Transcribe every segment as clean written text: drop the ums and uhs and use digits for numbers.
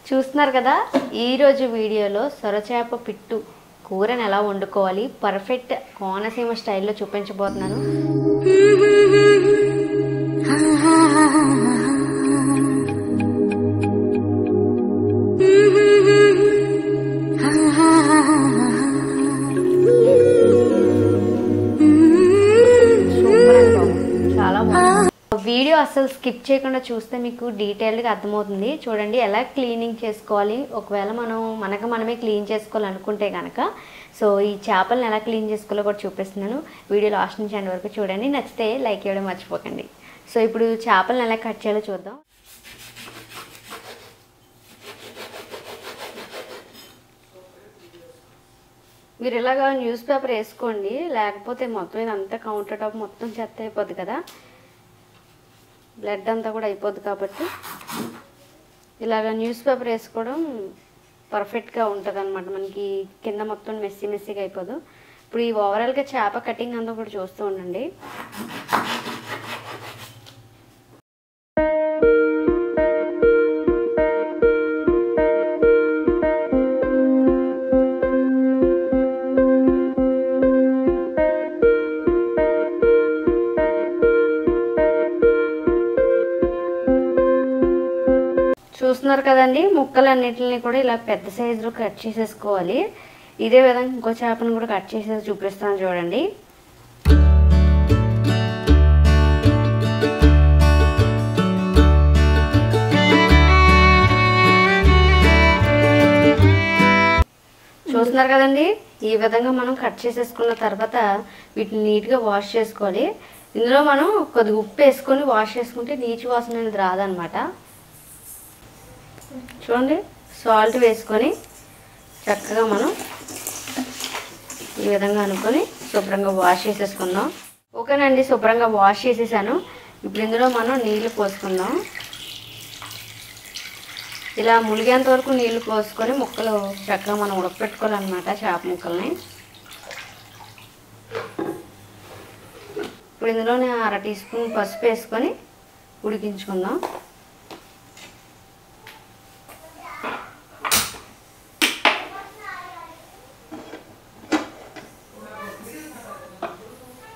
చూస్తున్నారు కదా ఈరోజు వీడియోలో సొరచేప పిట్టు కూరని ఎలా వండుకోవాలి పర్ఫెక్ట్ కోనసీమ స్టైల్లో చూపించబోతున్నాను. చాలా బాగుంది. వీడియో అసలు స్కిప్ చేయకుండా చూస్తే మీకు డీటెయిల్గా అర్థమవుతుంది. చూడండి ఎలా క్లీనింగ్ చేసుకోవాలి. ఒకవేళ మనమే క్లీన్ చేసుకోవాలనుకుంటే కనుక సో ఈ చేపలను ఎలా క్లీన్ చేసుకోవాలో కూడా చూపిస్తున్నాను. వీడియో లాస్ట్ నుంచి ఎండ్ వరకు చూడండి. నచ్చితే లైక్ చేయడం మర్చిపోకండి. సో ఇప్పుడు చేపలను ఎలా కట్ చేయాలో చూద్దాం. మీరు ఇలాగా న్యూస్ పేపర్ వేసుకోండి, లేకపోతే మొత్తం ఇదంతా కౌంటర్ టాప్ మొత్తం చెత్త అయిపోద్ది కదా, బ్లడ్ అంతా కూడా అయిపోద్ది. కాబట్టి ఇలాగ న్యూస్ పేపర్ వేసుకోవడం పర్ఫెక్ట్గా ఉంటుంది అనమాట. మనకి కింద మొత్తం మెస్సీగా అయిపోదు. ఇప్పుడు ఈ ఓవరాల్గా చేప కటింగ్ అంతా కూడా చూస్తూ ఉండండి. చూస్తున్నారు కదండి, ముక్కలన్నిటిని కూడా ఇలా పెద్ద సైజులో కట్ చేసేసుకోవాలి. ఇదే విధంగా ఇంకో చేపను కూడా కట్ చేసేసి చూపిస్తాను చూడండి. చూస్తున్నారు కదండి, ఈ విధంగా మనం కట్ చేసేసుకున్న తర్వాత వీటిని నీట్గా వాష్ చేసుకోవాలి. ఇందులో మనం కొద్దిగా ఉప్పు వేసుకొని వాష్ చేసుకుంటే నీచు వాసన అనేది రాదనమాట. చూడండి, సాల్ట్ వేసుకొని చక్కగా మనం ఈ విధంగా అనుకొని శుభ్రంగా వాష్ చేసేసుకుందాం. ఓకేనండి, శుభ్రంగా వాష్ చేసేసాను. ఇప్పుడు ఇందులో మనం నీళ్లు పోసుకుందాం. ఇలా ములిగేంత వరకు నీళ్లు పోసుకొని ముక్కలు చక్కగా మనం ఉడకపెట్టుకోవాలన్నమాట చేప ముక్కల్ని. ఇప్పుడు ఇందులోనే 1/2 టీ స్పూన్ పసుపు వేసుకొని ఉడికించుకుందాం.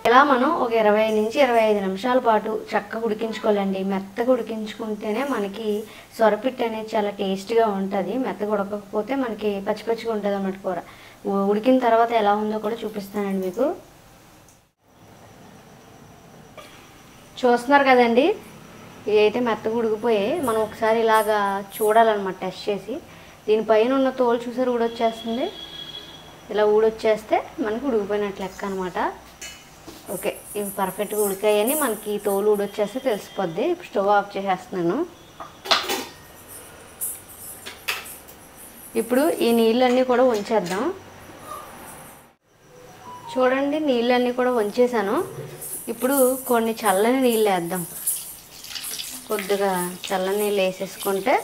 ఇలా మనం ఒక 20 నుంచి 25 నిమిషాల పాటు చక్కగా ఉడికించుకోవాలండి. మెత్తగా ఉడికించుకుంటేనే మనకి సొరపిట్టు అనేది చాలా టేస్ట్గా ఉంటుంది. మెత్తగా ఉడకకపోతే మనకి పచ్చిగా ఉంటుంది అన్నమాట కూర. ఉడికిన తర్వాత ఎలా ఉందో కూడా చూపిస్తానండి మీకు. చూస్తున్నారు కదండి, ఇవైతే మెత్తగా ఉడికిపోయాయి. మనం ఒకసారి ఇలాగా చూడాలన్నమాట టెస్ట్ చేసి. దీనిపైన ఉన్న తోలు చూసారు ఊడొచ్చేస్తుంది. ఇలా ఊడొచ్చేస్తే మనకి ఉడికిపోయినట్లు లెక్క అనమాట. ఓకే, ఇవి పర్ఫెక్ట్గా ఉడికాయని మనకి తోలు ఊడొచ్చేస్తే తెలిసిపోద్ది. ఇప్పుడు స్టవ్ ఆఫ్ చేసేస్తున్నాను. ఇప్పుడు ఈ నీళ్ళన్నీ కూడా వంచేద్దాం. చూడండి, నీళ్ళన్నీ కూడా వంచేసాను. ఇప్పుడు కొన్ని చల్లని నీళ్ళు వేద్దాం. కొద్దిగా చల్లని నీళ్ళు వేసేసుకుంటే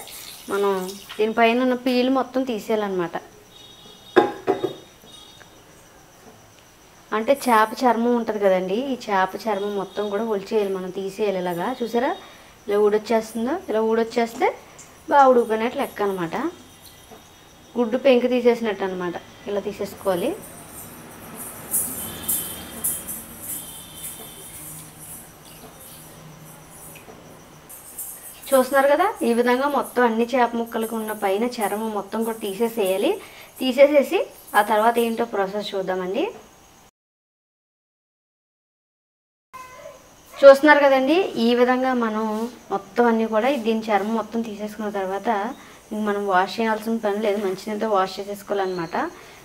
మనం దీనిపైన ఉన్న పీలు మొత్తం తీసేయాలన్నమాట. అంటే చేప చర్మం ఉంటుంది కదండి, ఈ చేప చర్మం మొత్తం కూడా ఒలిచేయాలి, మనం తీసేయాలి. ఇలాగా చూసారా, ఇలా ఊడొచ్చేస్తుందో, ఇలా ఊడొచ్చేస్తే బాగా ఉడికిపోయినట్లు లెక్క అనమాట. గుడ్డు పెంకు తీసేసినట్టు అనమాట. ఇలా తీసేసుకోవాలి. చూస్తున్నారు కదా, ఈ విధంగా మొత్తం అన్ని చేప ముక్కలకు ఉన్న పైన చర్మం మొత్తం కూడా తీసేసేయాలి. తీసేసేసి ఆ తర్వాత ఏంటో ప్రాసెస్ చూద్దామండి. చూస్తున్నారు కదండి, ఈ విధంగా మనం మొత్తం అన్నీ కూడా దీని చర్మం మొత్తం తీసేసుకున్న తర్వాత మనం వాష్ చేయాల్సిన పని లేదు, మంచినీళ్ళతో వాష్ చేసేసుకోవాలన్నమాట.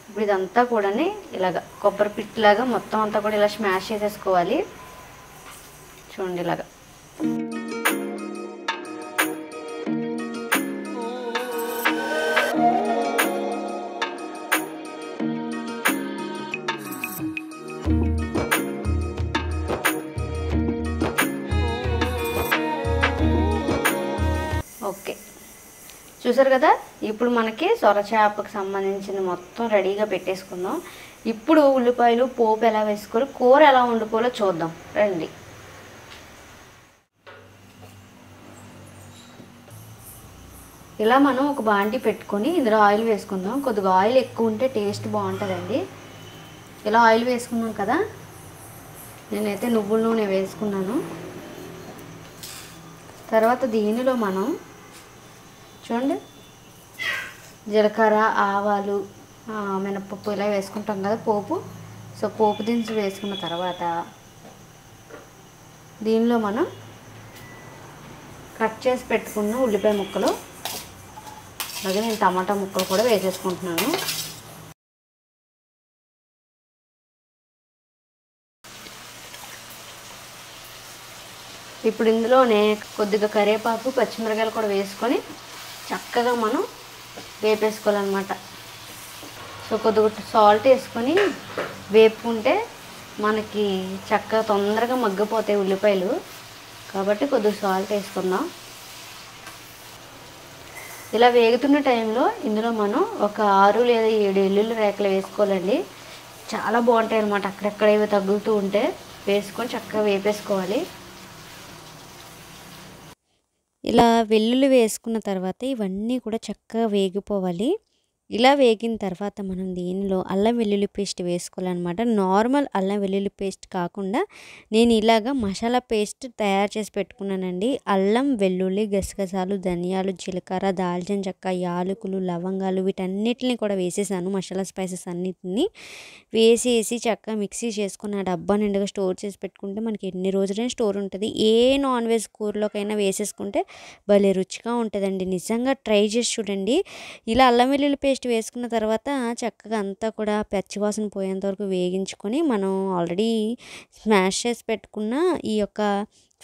ఇప్పుడు ఇదంతా కూడా ఇలాగ కొబ్బరి పిట్టులాగా మొత్తం అంతా కూడా ఇలా స్మాష్ చేసేసుకోవాలి. చూడండి ఇలాగా. ఓకే, చూసారు కదా, ఇప్పుడు మనకి సొరచేపకు సంబంధించిన మొత్తం రెడీగా పెట్టేసుకుందాం. ఇప్పుడు ఉల్లిపాయలు పోపు ఎలా వేసుకోవాలి, కూర ఎలా వండుకోవాలో చూద్దాం రండి. ఇలా మనం ఒక బాండి పెట్టుకొని ఇందులో ఆయిల్ వేసుకుందాం. కొద్దిగా ఆయిల్ ఎక్కువ ఉంటే టేస్ట్ బాగుంటుందండి. ఇలా ఆయిల్ వేసుకున్నాం కదా, నేనైతే నువ్వుల నూనె వేసుకున్నాను. తర్వాత దీనిలో మనం చూడండి జీలకర్ర, ఆవాలు, మినపప్పు ఇలా వేసుకుంటాం కదా పోపు. సో పోపు దినుసులు వేసుకున్న తర్వాత దీనిలో మనం కట్ చేసి పెట్టుకున్న ఉల్లిపాయ ముక్కలు, అలాగే నేను టమాటా ముక్కలు కూడా వేసేసుకుంటున్నాను. ఇప్పుడు ఇందులోనే కొద్దిగా కరివేపాకు, పచ్చిమిరకాయలు కూడా వేసుకొని చక్కగా మనం వేపేసుకోవాలన్నమాట. సో కొద్దిగా సాల్ట్ వేసుకొని వేపుకుంటే మనకి చక్కగా తొందరగా మగ్గిపోతాయి ఉల్లిపాయలు, కాబట్టి కొద్దిగా సాల్ట్ వేసుకుందాం. ఇలా వేగుతున్న టైంలో ఇందులో మనం ఒక 6 లేదా 7 వెల్లుల్లి రేకలు వేసుకోవాలండి. చాలా బాగుంటాయి అన్నమాట. అక్కడెక్కడ ఇవి తగులుతూ ఉంటే వేసుకొని చక్కగా వేపేసుకోవాలి. ఇలా వెల్లుల్లి వేసుకున్న తర్వాత ఇవన్నీ కూడా చక్కగా వేగిపోవాలి. ఇలా వేగిన తర్వాత మనం దీనిలో అల్లం వెల్లుల్లి పేస్ట్ వేసుకోవాలన్నమాట. నార్మల్ అల్లం వెల్లుల్లి పేస్ట్ కాకుండా నేను ఇలాగ మసాలా పేస్ట్ తయారు చేసి పెట్టుకున్నానండి. అల్లం, వెల్లుల్లి, గసగసాలు, ధనియాలు, జీలకర్ర, దాల్చిన చెక్క, యాలకులు, లవంగాలు వీటన్నిటిని కూడా వేసేసాను. మసాలా స్పైసెస్ అన్నిటిని వేసేసి చక్కగా మిక్సీ చేసుకుని ఆ డబ్బా నిండుగా స్టోర్ చేసి పెట్టుకుంటే మనకి ఎన్ని రోజులైనా స్టోర్ ఉంటుంది. ఏ నాన్ వెజ్ కూరలోకైనా వేసేసుకుంటే భలే రుచిగా ఉంటుందండి. నిజంగా ట్రై చేసి చూడండి. ఇలా అల్లం వెల్లుల్లి పేస్ట్ వేసుకున్న తర్వాత చక్కగా అంతా కూడా పచ్చివాసన పోయేంత వరకు వేగించుకొని మనం ఆల్రెడీ స్మాష్ చేసి పెట్టుకున్న ఈ యొక్క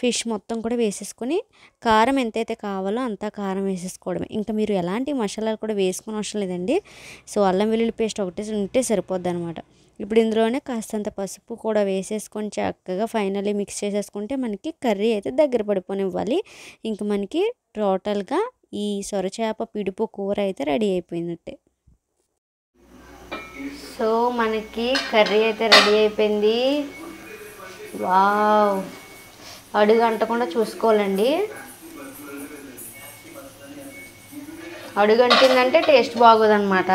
ఫిష్ మొత్తం కూడా వేసేసుకొని కారం ఎంతైతే కావాలో అంతా కారం వేసేసుకోవడమే. ఇంకా మీరు ఎలాంటి మసాలాలు కూడా వేసుకుని అవసరం లేదండి. సో అల్లం వెల్లుల్లి పేస్ట్ ఒకటే ఉంటే సరిపోద్ది అనమాట. ఇప్పుడు ఇందులోనే కాస్తంత పసుపు కూడా వేసేసుకొని చక్కగా ఫైనల్లీ మిక్స్ చేసేసుకుంటే మనకి కర్రీ అయితే దగ్గర పడిపోనివ్వాలి. ఇంక మనకి టోటల్గా ఈ సొరచేప పిడుపు కూర అయితే రెడీ అయిపోయినట్టే. సో మనకి కర్రీ అయితే రెడీ అయిపోయింది. వావ్, అడుగు అంటకుండా చూసుకోవాలండి. అడుగు అంటిందంటే టేస్ట్ బాగోదన్నమాట.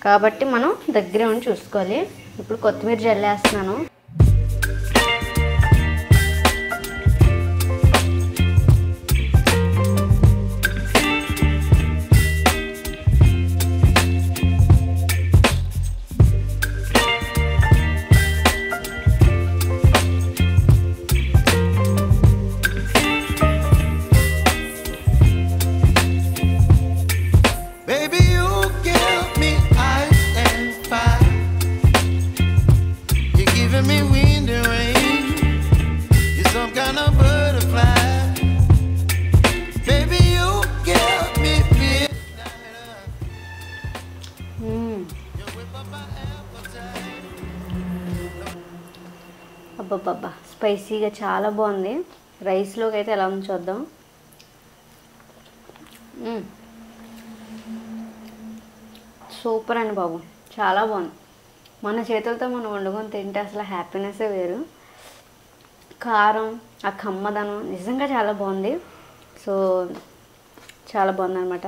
కాబట్టి మనం దగ్గరే ఉండి చూసుకోవాలి. ఇప్పుడు కొత్తిమీర జల్లేస్తున్నాను. అబ్బబ్బబ్బా, స్పైసీగా చాలా బాగుంది. రైస్లోకి అయితే ఎలా ఉందో చూద్దాం. సూపర్ అండి బాబు, చాలా బాగుంది. మన చేతులతో మనం వండుకొని తింటే అసలు హ్యాపీనెస్సే వేరు. కారం, ఆ కమ్మదనం నిజంగా చాలా బాగుంది. సో చాలా బాగుంది అనమాట.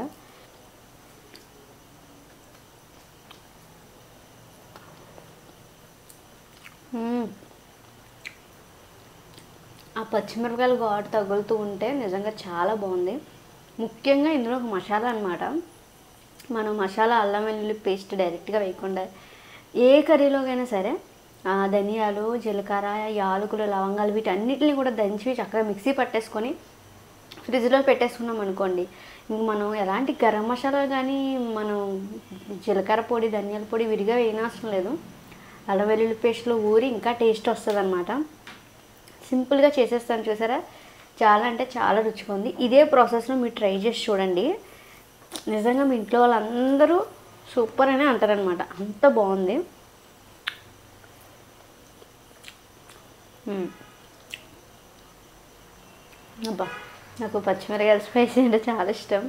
ఆ పచ్చిమిరపకాయలు ఘాటు తగులుతూ ఉంటే నిజంగా చాలా బాగుంది. ముఖ్యంగా ఇందులో ఒక మసాలా అనమాట. మనం మసాలా అల్లం వెల్లుల్లి పేస్ట్ డైరెక్ట్గా వేయకుండా ఏ కర్రీలోకైనా సరే ధనియాలు, జీలకర్ర, యాలకులు, లవంగాలు వీటన్నిటిని కూడా దంచి చక్కగా మిక్సీ పట్టేసుకొని ఫ్రిడ్జ్లో పెట్టేసుకున్నాం అనుకోండి, ఇంక మనం ఎలాంటి గరం మసాలా కానీ మనం జీలకర్ర పొడి, ధనియాల పొడి విడిగా వేయనవసరం లేదు. అల్లం వెల్లుల్లి పేస్ట్లో ఊరి ఇంకా టేస్ట్ వస్తుంది అనమాట. సింపుల్గా చేసేస్తాను చూసారా, చాలా అంటే చాలా రుచిగా ఉంది. ఇదే ప్రాసెస్లో మీరు ట్రై చేసి చూడండి. నిజంగా మీ ఇంట్లో వాళ్ళందరూ సూపర్ అనే అంటారనమాట, అంత బాగుంది. అబ్బా, నాకు పచ్చిమిరకాయల స్పైసీ అంటే చాలా ఇష్టం.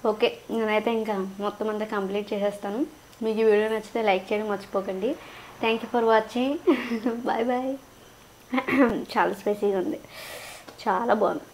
ఓకే, నేనైతే ఇంకా మొత్తం అంతా కంప్లీట్ చేసేస్తాను. మీకు ఈ వీడియో నచ్చితే లైక్ చేయడం మర్చిపోకండి. Thank you for watching. Bye bye. చాలా స్పైసీగా ఉంది, చాలా బాగుంది.